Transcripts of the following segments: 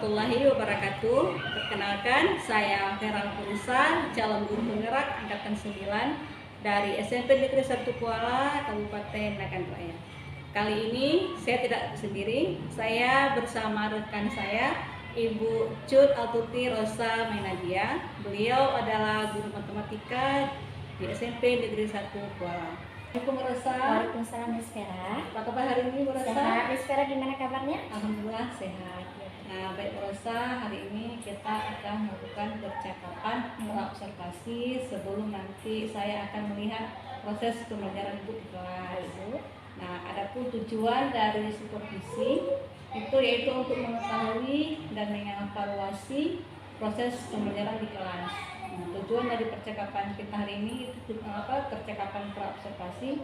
warahmatullahi wabarakatuh. Perkenalkan, saya Feral Purisa, calon guru penggerak angkatan 9 dari SMP Negeri 1 Kuala, Kabupaten Nagan Raya. Kali ini saya tidak sendiri, saya bersama rekan saya, Ibu Cut Altuti Rosa Mainadia. Beliau adalah guru matematika di SMP Negeri 1 Kuala. Assalamualaikum Rosa. Waalaikumsalam Miss Vera. Apa kabar hari ini Bu Rosa? Sehat. Miss Vera gimana kabarnya? Alhamdulillah sehat. Nah, baik Bu Rosa, hari ini kita akan melakukan percakapan observasi sebelum nanti saya akan melihat proses pembelajaran Ibu di kelas. Nah, adapun tujuan dari supervisi itu yaitu untuk mengetahui dan mengevaluasi proses pembelajaran di kelas. Nah, tujuan dari percakapan kita hari ini itu percakapan praobservasi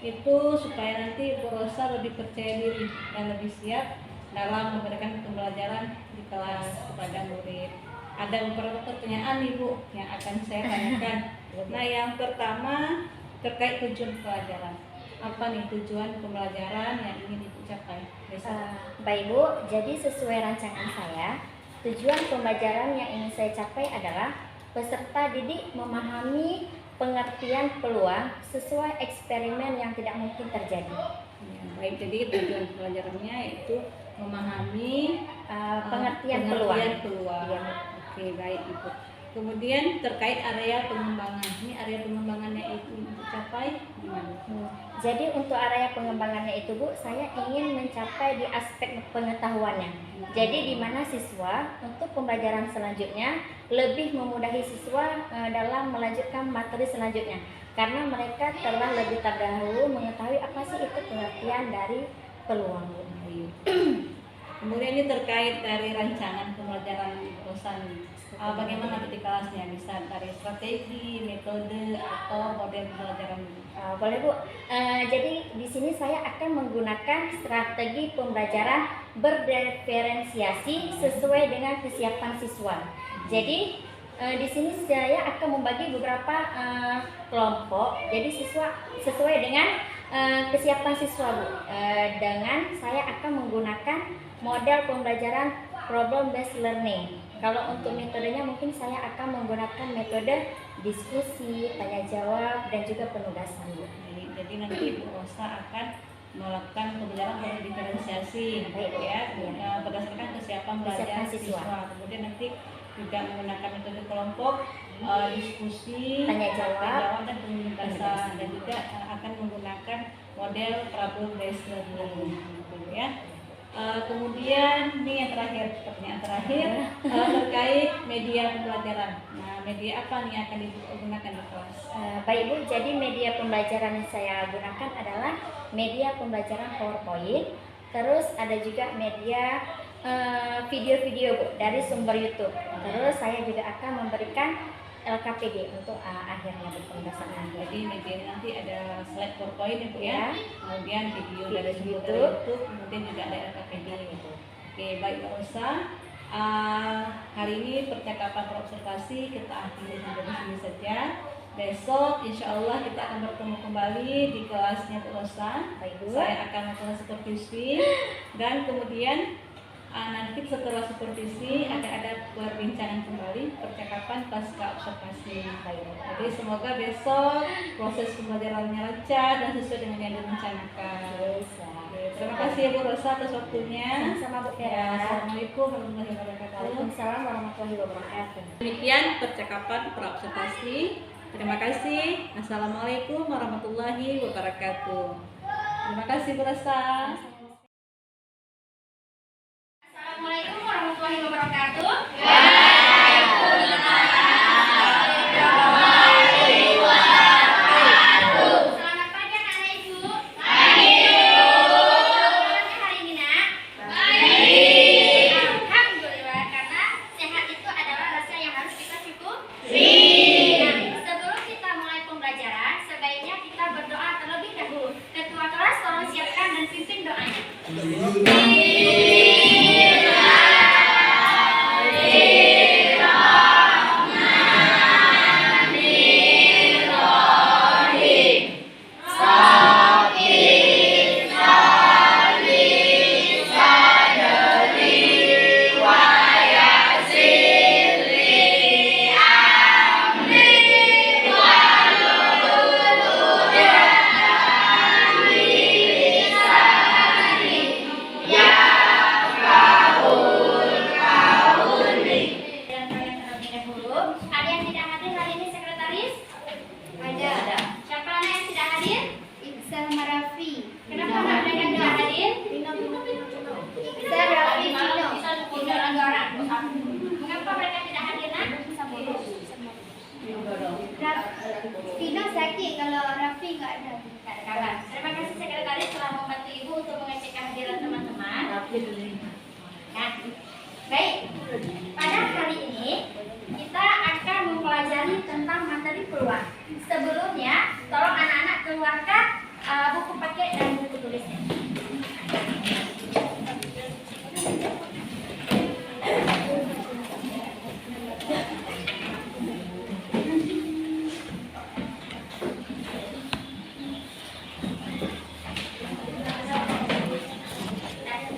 itu supaya nanti Bu Rosa lebih percaya diri dan lebih siap dalam memberikan pembelajaran di kelas kepada murid. Ada beberapa pertanyaan nih Bu yang akan saya tanyakan. Nah, yang pertama terkait tujuan pelajaran. Apa nih tujuan pembelajaran yang ingin dicapai? Baik Bu, jadi sesuai rancangan saya, tujuan pembelajaran yang ingin saya capai adalah peserta didik memahami pengertian peluang sesuai eksperimen yang tidak mungkin terjadi. Ya, baik, jadi tujuan pelajarannya itu memahami pengertian peluang. Ya. Oke, baik Ibu. Kemudian terkait area pengembangan, ini area pengembangannya itu dicapai gimana? Jadi untuk area pengembangannya itu Bu, saya ingin mencapai di aspek pengetahuannya. Jadi di mana siswa untuk pembelajaran selanjutnya lebih memudahi siswa dalam melanjutkan materi selanjutnya, karena mereka telah lebih terdahulu mengetahui apa sih itu pengertian dari peluang Bu. Kemudian ini terkait dari rancangan pembelajaran Rosa, bagaimana di kelasnya, bisa dari strategi, metode atau model pembelajaran? Boleh Bu. Jadi di sini saya akan menggunakan strategi pembelajaran berdiferensiasi sesuai dengan kesiapan siswa. Jadi di sini saya akan membagi beberapa kelompok. Jadi siswa sesuai dengan kesiapan siswa Bu. Dengan saya akan menggunakan model pembelajaran problem based learning. Kalau untuk metodenya mungkin saya akan menggunakan metode diskusi, tanya jawab, dan juga penugasan Bu. Jadi nanti Bu Rosa akan melakukan pembelajaran berdiferensiasi, ya, berdasarkan kesiapan belajar siswa. Kemudian nanti juga menggunakan metode kelompok, diskusi, tanya jawab, dan penugasan, dan juga akan menggunakan model problem based learning, ya. Kemudian ini yang terakhir, pertanyaan terakhir terkait media pembelajaran. Nah, media apa nih yang akan digunakan di kelas? Baik Bu, jadi media pembelajaran yang saya gunakan adalah media pembelajaran PowerPoint. Terus ada juga media video-video Bu dari sumber YouTube. Terus saya juga akan memberikan LKPD untuk akhirnya berpembahasan akhir. Jadi media nanti ada slide PowerPoint itu ya, kemudian video dari YouTube, kemudian juga ada LKPD gitu. Oke, baik Mbak Rosa, hari ini percakapan observasi kita akhiri sampai di sini saja. Besok insya Allah kita akan bertemu kembali di kelasnya Bu Rosa. Saya akan melakukan supervisi dan kemudian nanti setelah supervisi akan ada perbincangan kembali percakapan pasca observasi. Jadi semoga besok proses pembelajarannya lancar dan sesuai dengan yang direncanakan. Terima kasih Bu Rosa atas waktunya. Sama Bu Vera. Assalamualaikum warahmatullahi wabarakatuh. Waalaikumsalam warahmatullahi wabarakatuh. Demikian percakapan praobservasi. Terima kasih. Assalamualaikum warahmatullahi wabarakatuh. Terima kasih Bu Rosa. Assalamualaikum warahmatullahi wabarakatuh. Selamat pagi anak-anak Ibu. Bagaimana hari ini Nak? Alhamdulillah, karena sehat itu adalah rasa yang harus kita syukuri. Nah, sebelum kita mulai pembelajaran, sebaiknya kita berdoa terlebih dahulu. Ketua kelas tolong siapkan dan pimpin doanya. pada hari ini kita akan mempelajari tentang materi peluang. Sebelumnya, tolong anak-anak keluarkan buku paket dan buku tulisnya.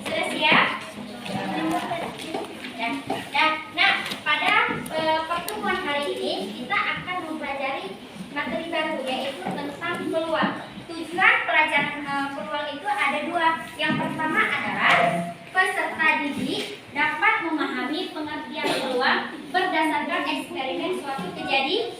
Sudah siap? Nah, pada pertemuan hari ini kita akan mempelajari materi baru, yaitu tentang peluang. Tujuan pelajaran peluang itu ada dua. Yang pertama adalah peserta didik dapat memahami pengertian peluang berdasarkan eksperimen suatu kejadian.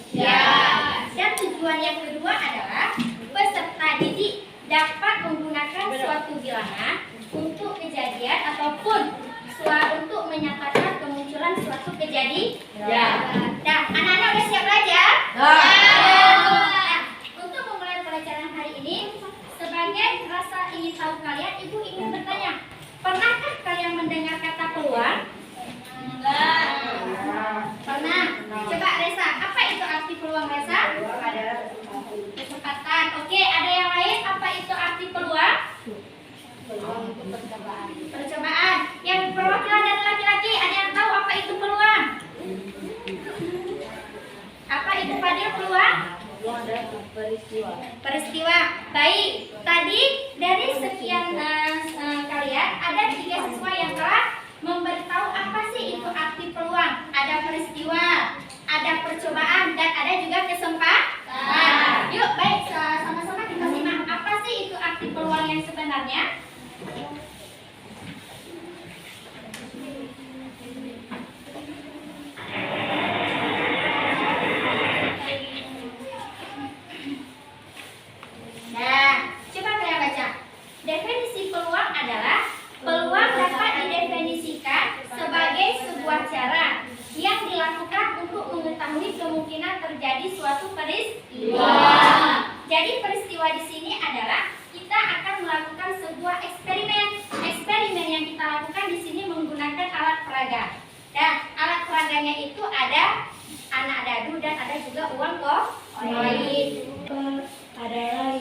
Dan tujuan yang kedua adalah peserta didik dapat menggunakan suatu bilangan untuk kejadian ataupun untuk menyatakan kemunculan suatu kejadian. Nah, anak-anak udah siap belajar? Nah, untuk memulai pelajaran hari ini, sebagai rasa ingin tahu kalian, Ibu ingin bertanya, pernahkah kalian mendengar kata peluang? Enggak. Pernah? Coba Reza, apa itu arti peluang Reza? Kesempatan. Oke, ada yang lain? Apa itu arti peluang? Percobaan. Yang perwakilan dari laki-laki, ada yang tahu apa itu peluang? Apa itu Fadil peluang? Peristiwa. Baik. Tadi dari sekian kalian ada 3 siswa yang telah memberitahu apa sih itu arti peluang. Ada peristiwa, ada percobaan, dan ada juga kesempatan. Yuk, baik, sama-sama kita simak. Apa sih itu arti peluang yang sebenarnya? Nah, coba kalian baca. Definisi peluang adalah peluang dapat didefinisikan sebagai sebuah cara yang dilakukan untuk mengetahui kemungkinan terjadi suatu peristiwa. Jadi peristiwa di sini adalah kita akan melakukan sebuah eksperimen. Eksperimen yang kita lakukan di sini menggunakan alat peraga. Dan alat peraganya itu ada anak dadu dan ada juga uang koin. Adalah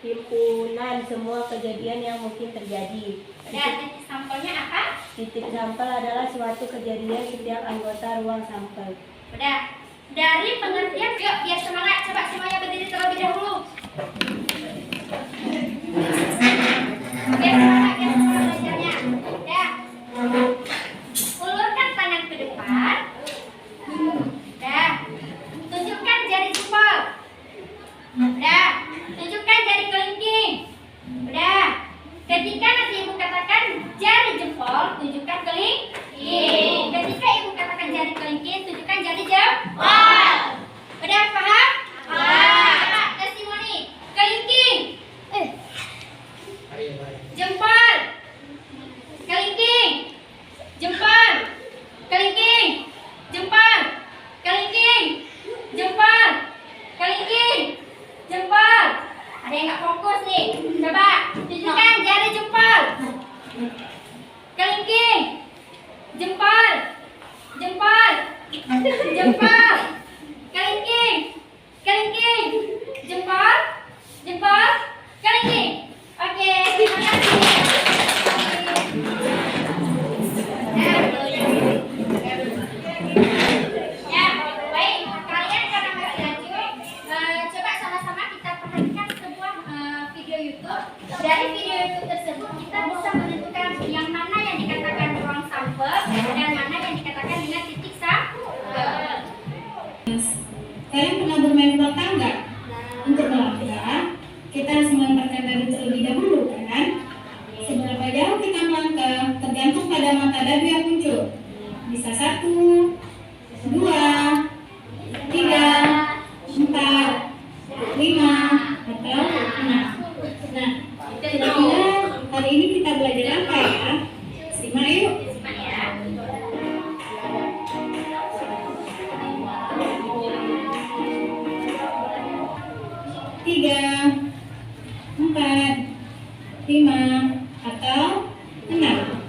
himpunan semua kejadian yang mungkin terjadi. Dan titik sampelnya apa? Titik sampel adalah suatu kejadian setiap anggota ruang sampel. Udah. Dari pengertian, yuk biar semangat. Coba semuanya berdiri terlebih dahulu. Biar semangat belajarnya. Udah. Ulurkan tangan ke depan. Udah. Tunjukkan jari jempol. Udah. Tunjukkan jari kelingking. Udah. Ketika nanti ibu katakan jari jempol, tunjukkan kelingking. Ketika ibu katakan jari kelingking, tunjukkan jari jempol. Udah paham? Paham. Testimoni. Kelingking. Jempol. Kelingking. Jempol. Kelingking. Jempol. Kelingking. Jempol. Kelingking. Jempol. Ada yang nggak fokus nih? Coba tunjukkan jari jempol. Kelingking. Jempol. Jempol. Jempol. Kelingking. Kelingking. Jempol. Jempol. Kelingking. Oke, terima kasih. Ya, baik. Kalian karena masih lanjut, coba sama-sama kita perhatikan sebuah video YouTube. Dari video YouTube tersebut kita bisa menentukan yang mana yang dikatakan ruang sampel dan mana yang dikatakan dengan titik sampel. Kalian pernah bermain bola tangga? Untuk melangkah, kita harus melemparkan dadu terlebih dahulu, kan? Seberapa jauh kita melangkah tergantung pada mata dadu yang muncul. Bisa 1, 2, 3, 4, 5, atau 6. Nah, kira-kira hari ini kita belajar apa ya? Simak yuk. Simak ya. Tiga, 4, 5, atau 6.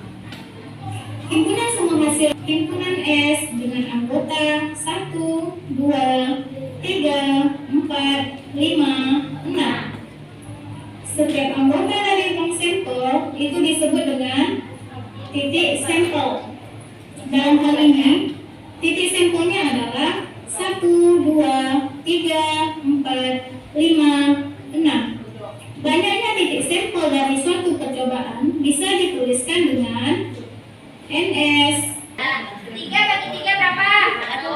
Himpunan semua hasil hasil himpunan S dengan anggota 1, 2, 3, 4, 5, 6. Setiap anggota dari bank sampel itu disebut dengan titik sampel. Dalam hal ini, titik sampelnya adalah 1, 2, 3, 4, 5, 6. Banyaknya titik sampel dari suatu percobaan bisa dituliskan dengan NS. 3 bagi 3 berapa? 1.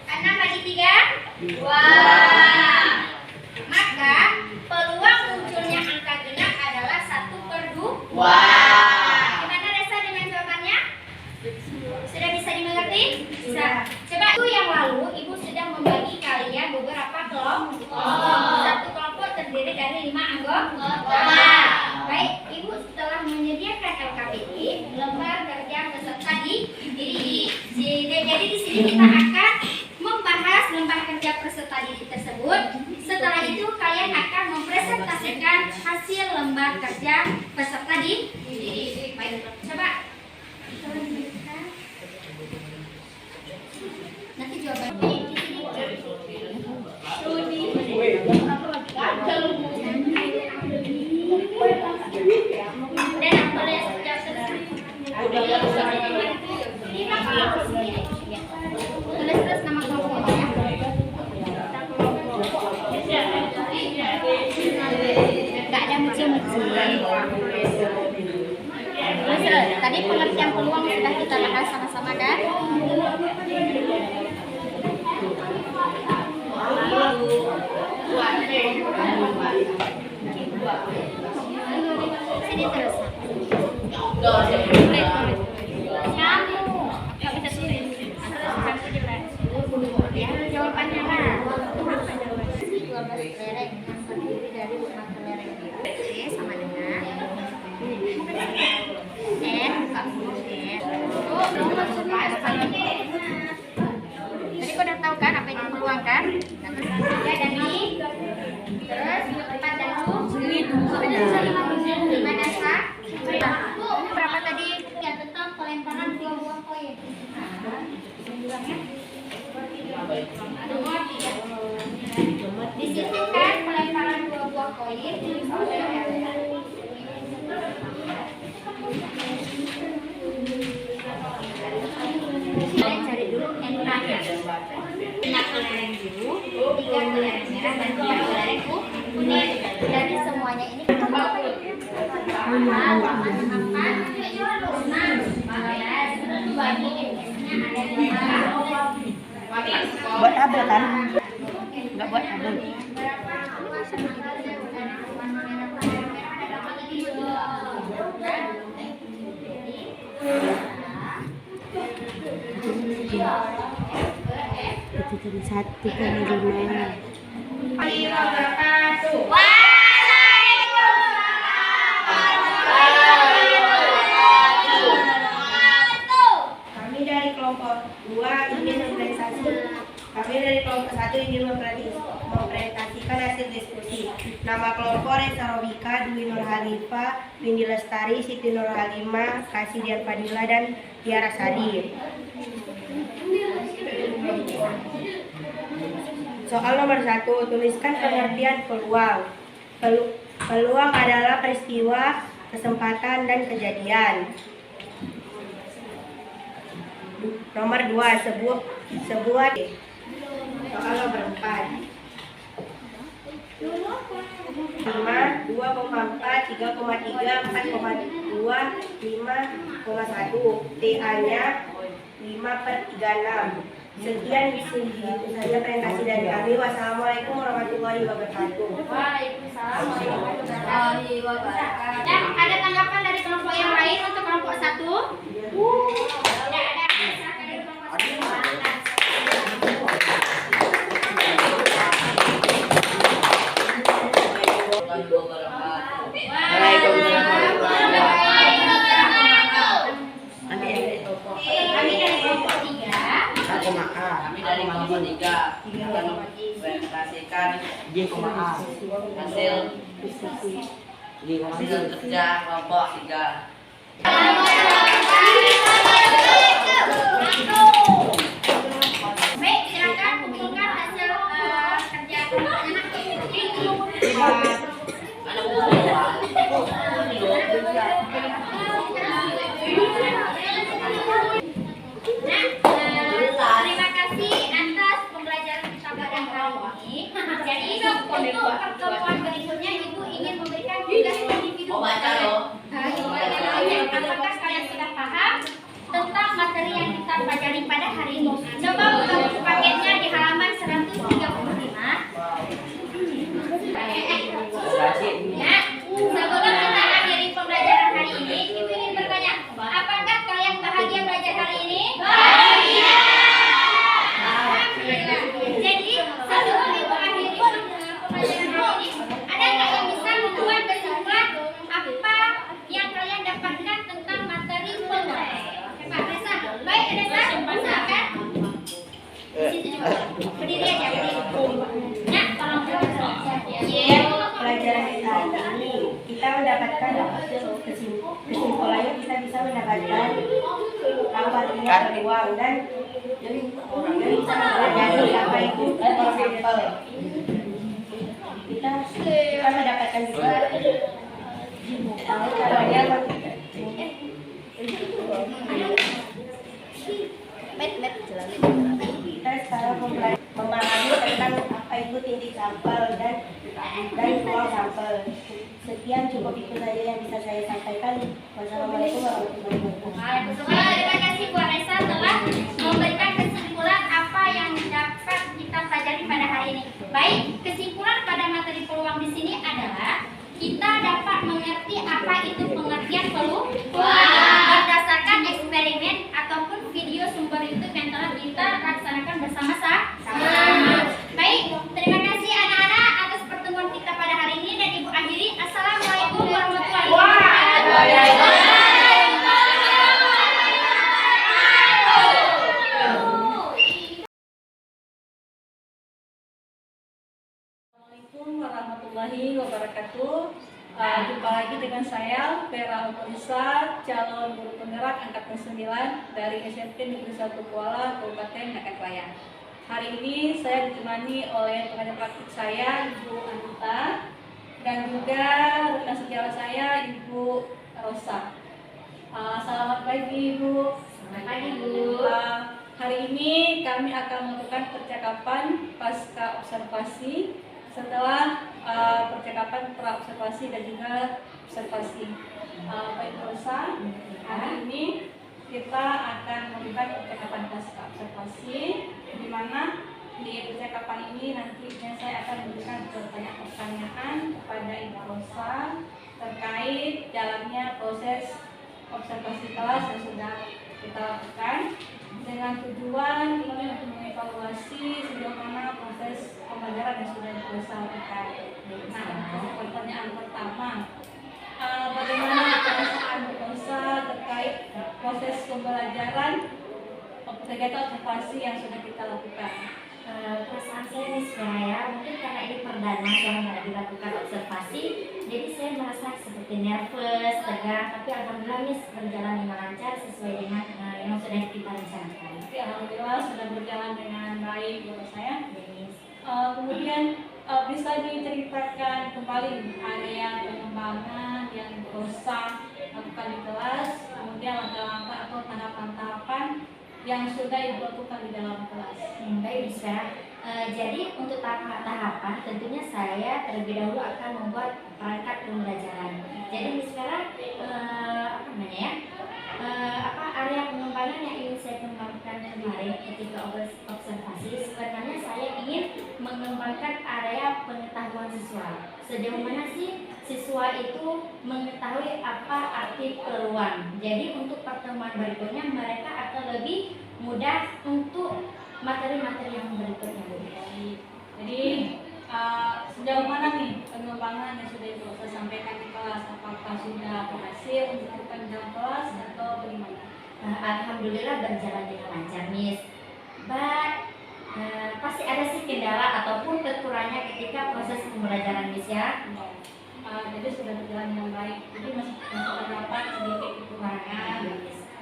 6 bagi 3? 2. Maka peluang munculnya angka genap adalah 1/2. Gimana Resa dengan jawabannya? Sudah bisa dimengerti? Bisa. Coba itu yang lalu Ibu sudah membagi kalian beberapa kelompok. Satu kelompok terdiri dari 5 anggota. Baik, Ibu setelah menyediakan LKPD, lembar kerja peserta didik. Jadi di sini kita akan membahas lembar kerja peserta didik tersebut. Setelah itu kalian akan mempresentasikan hasil lembar kerja peserta didik. Baik, coba. Nanti jawabannya di sini. Dan boleh jawab tulis terus nama kelompoknya. Gak ada muncul-muncul. Tadi pengertian peluang sudah kita bahas sama-sama kan? Sini terus. Kamu nggak bisa tulis. Ya, jawabannya lah. 12 kelereng yang terdiri dari 5 kelereng biru sama dengan N tadi kau udah tahu kan apa yang dipeluangkan? Ya, dan ini terus 4 dan 5 dasar. Berapa tadi? Ya, tentang pelemparan 2 buah koin. Di situ kan pelemparan 2 buah koin. Kalian cari dulu NK-nya. 5 kelereng biru, 3 kelereng merah, dan 4 kelereng kuning. Dari semuanya ini Buat apa kan? Enggak buat apa. Itu jadi 1,5. Kami dari kelompok 2 ingin mempresentasi. Kami dari kelompok 1 ingin mempresentasikan hasil diskusi. Nama kelompok Resa Robika, Dwi Nur Halifa, Windy Lestari, Siti Nur Halimah, Kasih Dian Fadila, dan Tiara Sadi. Soal nomor 1, tuliskan pengertian peluang. Peluang adalah peristiwa, kesempatan, dan kejadian. Nomor 2, sebuah soal nomor 4. 5, 2,4, 3,3, 4,2, 5,1. TA-nya 5/36. Sekian itu saja presentasi dari kami. Wassalamualaikum warahmatullahi wabarakatuh. Waalaikumsalam warahmatullahi wabarakatuh. Dan ada tanggapan dari kelompok yang lain untuk kelompok 1? Tidak ada. Silakan dari kelompok 1. Kami dari kelompok 3 akan mempresentasikan hasil kerja kelompok 3. Berdiri aja, berdiri. Nah, tolong Pelajaran kita hari ini kita mendapatkan kesimpulannya, kita bisa mendapatkan apa artinya peluang dan bisa mempelajari apa itu sampel. Kita mendapatkan juga tahu caranya kita sekarang memahami tentang apa itu titik sampel dan ruang sampel. Sekian, cukup itu saja yang bisa saya sampaikan. Wassalamualaikum warahmatullahi wabarakatuh. Terima kasih Bu Anessa telah memberikan kesimpulan apa yang dapat kita pelajari pada hari ini. Baik, kesimpulan pada materi peluang di sini adalah kita dapat mengerti apa itu pengertian peluang berdasarkan eksperimen ataupun video sumber YouTube yang telah kita laksanakan bersama-sama. Baik, terima kasih anak-anak atas pertemuan kita pada hari ini dan Ibu akhiri. Assalamualaikum warahmatullahi wabarakatuh. Assalamualaikum warahmatullahi wabarakatuh. Jumpa lagi dengan saya Vera Alfonisa, calon guru penggerak angkatan 9 dari SMP Negeri 1 Kuala, Kabupaten Nagan Raya. Hari ini saya ditemani oleh pengajar praktik saya, Ibu Anita, dan juga rekan sejarah saya, Ibu Rosa. Selamat pagi, Ibu. Selamat pagi, Bu. Hari ini kami akan melakukan percakapan pasca observasi setelah percakapan pra-observasi dan juga observasi. Baik Rosa, hari ini kita akan melakukan percakapan pasca observasi, di mana di percakapan ini nantinya saya akan memberikan pertanyaan-pertanyaan kepada Ibu Rosa terkait jalannya proses observasi kelas yang sudah kita lakukan, dengan tujuan ini untuk mengevaluasi sejauh mana proses pembelajaran yang sudah kita lakukan. Nah, pertanyaan pertama, bagaimana perasaan Bu Rosa terkait proses pembelajaran kegiatan observasi yang sudah kita lakukan? Perasaan saya ini saya mungkin karena ini perdana saya dilakukan observasi, jadi saya merasa seperti nervous, tegang, tapi alhamdulillah ini berjalan dengan lancar sesuai dengan yang sudah kita rencanakan. Tapi alhamdulillah sudah berjalan dengan baik menurut saya. Kemudian bisa diceritakan kembali area pengembangan yang Rosa lakukan di kelas, kemudian langkah-langkah atau tahapan-tahapan yang sudah Ibu lakukan di dalam kelas. Baik, bisa. Jadi untuk tahapan tentunya saya terlebih dahulu akan membuat perangkat pembelajaran. Jadi sekarang area pengembangan yang ingin saya kembangkan kemarin ketika observasi, sebenarnya saya ingin mengembangkan area pengetahuan siswa. Sejauh mana sih siswa itu mengetahui apa arti peluang. Jadi untuk pertemuan berikutnya mereka akan lebih mudah untuk materi-materi yang berikutnya, Bu. Jadi sejauh mana nih pengembangan yang sudah Ibu Rosa sampaikan di kelas? Apakah sudah berhasil dilakukan di dalam kelas atau bagaimana? Alhamdulillah berjalan dengan lancar, Miss. Pasti ada sih kendala ataupun kekurangannya ketika proses pembelajaran, Miss ya. Jadi sudah berjalan dengan baik. Jadi masih terdapat sedikit kekurangan.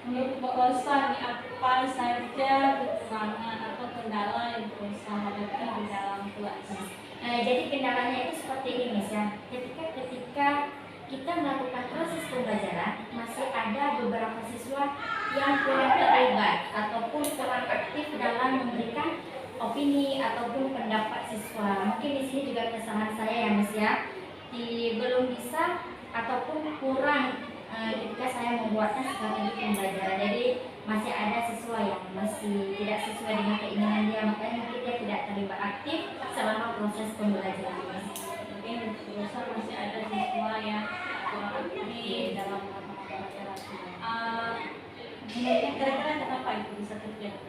Menurut Bu Rosa, nih, apa saja kekurangan atau kendala yang Bu Rosa hadapi di dalam kelas? Jadi kendalanya itu seperti ini, Miss ya. Ketika kita melakukan proses pembelajaran, masih ada beberapa siswa yang kurang terlibat ataupun kurang aktif dalam memberikan opini ataupun pendapat siswa. Mungkin di sini juga kesalahan saya ya, Miss ya. Belum bisa ataupun kurang ketika saya membuatnya strategi pembelajaran. Jadi masih ada siswa yang masih tidak sesuai dengan keinginan dia, makanya mungkin dia tidak terlibat aktif selama proses pembelajaran. Mungkin Rosa masih ada siswa yang kurang aktif dalam pembelajaran. Kira-kira kenapa itu bisa terjadi?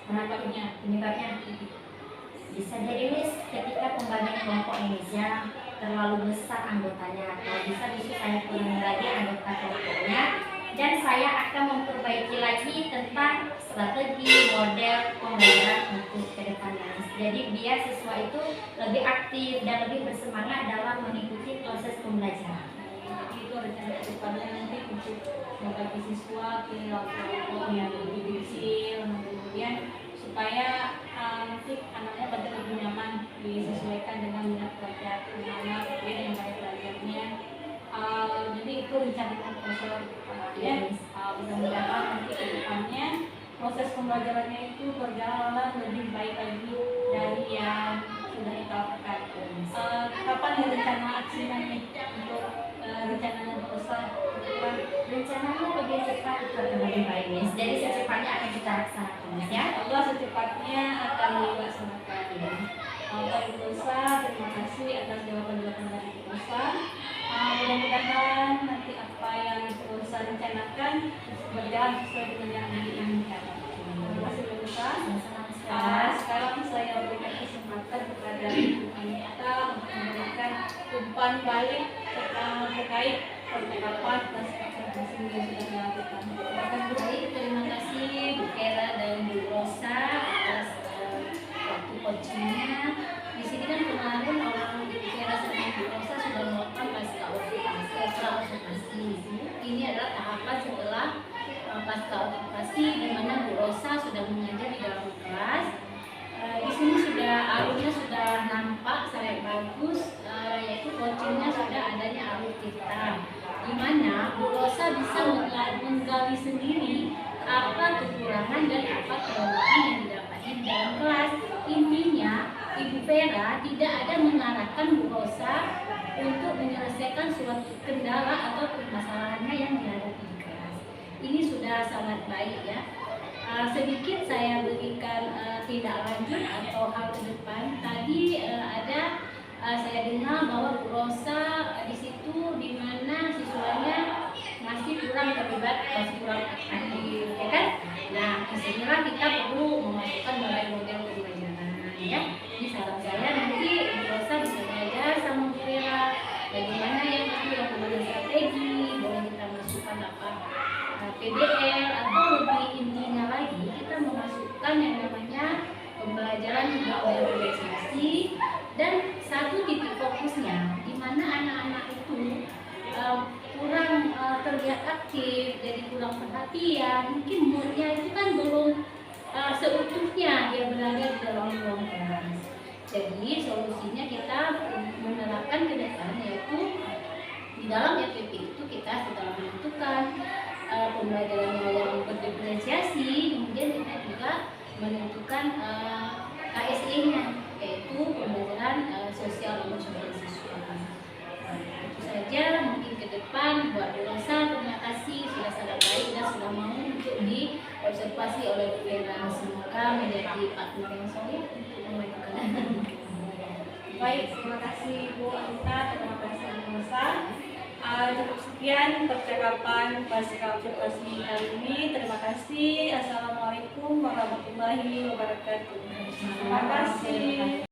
Penyebabnya bisa jadi, Miss, ketika pembagian kelompok Indonesia terlalu besar anggotanya, atau bisa saya kurangi lagi anggota kelompoknya, dan saya akan memperbaiki lagi tentang strategi model pembelajaran untuk ke depannya. Jadi biar siswa itu lebih aktif dan lebih bersemangat dalam mengikuti proses pembelajaran. Jadi itu rencana kedepannya nanti untuk membagi siswa ke kelompok yang lebih kecil, kemudian supaya nanti anaknya belajar lebih nyaman, disesuaikan dengan minat belajar anak, dengan gaya belajarnya. Jadi itu rencana profesor ya. Mudah-mudahan nanti ke depannya proses pembelajarannya itu berjalan lebih baik lagi dari yang sudah kita lakukan. Kapan ya rencana aksi nanti untuk rencananya besar? Rencananya lebih cepat itu akan lebih baik, Miss. Jadi secepatnya akan kita laksanakan, Miss, ya. Allah secepatnya akan dilaksanakan. Bapak Ibu Rosa, terima kasih atas jawaban-jawaban dari Ibu Rosa. Mudah-mudahan nanti apa yang Ibu Rosa rencanakan berjalan sesuai dengan yang diinginkan. Terima kasih Ibu Rosa. Sekarang saya berikan kesempatan kepada Ibu Anita untuk memberikan umpan balik terkait percakapan dan observasi yang sudah dilakukan. Baik, terima kasih Bu Kera dan Bu Rosa atas waktu coachingnya. Di sini kan kemarin orang Bu Kera sama Bu Rosa sudah melakukan pasca observasi. Ini adalah tahapan setelah pasca observasi di mana Bu Rosa sudah mengajar di dalam kelas. Di sini sudah alurnya sudah nampak sangat bagus, yaitu coachingnya sudah adanya alur hitam, di mana Bu Rosa bisa menggali sendiri apa kekurangan dan apa kelebihan yang didapatkan di dalam kelas. Intinya Ibu Vera tidak ada mengarahkan Bu Rosa untuk menyelesaikan suatu kendala atau permasalahannya yang dihadapi di kelas. Ini sudah sangat baik ya. Sedikit saya berikan tindak lanjut atau hal ke depan. Tadi saya dengar bahwa Bu Rosa di situ di mana siswanya masih kurang terlibat, masih kurang aktif, ya kan? Nah, disinilah kita perlu memasukkan model-model pembelajaran, ya. Ini saran saya nanti Bu Rosa bisa belajar sama Bu Vera bagaimana yang namanya strategi, boleh kita masukkan apa PBL atau lebih intinya lagi kita memasukkan yang namanya pembelajaran berorganisasi dan satu titik fokusnya di mana anak-anak itu kurang terlihat aktif, jadi kurang perhatian, mungkin moodnya itu kan belum seutuhnya dia berada di dalam ruang kelas. Jadi solusinya kita menerapkan ke depan yaitu di dalam FPP itu kita sudah menentukan pembelajaran yang berdiferensiasi, kemudian kita juga menentukan KSE-nya yaitu pembelajaran sosial emosional siswa. Itu saja mungkin ke depan buat Bu Rosa, terima kasih sudah sangat baik dan sudah mau untuk diobservasi oleh Bu Vera. Semoga menjadi partner yang solid untuk memajukan. Baik, terima kasih Bu Anita, terima kasih Bu Rosa. Cukup sekian percakapan pasca observasi kali ini. Terima kasih. Assalamualaikum warahmatullahi wabarakatuh. Terima kasih.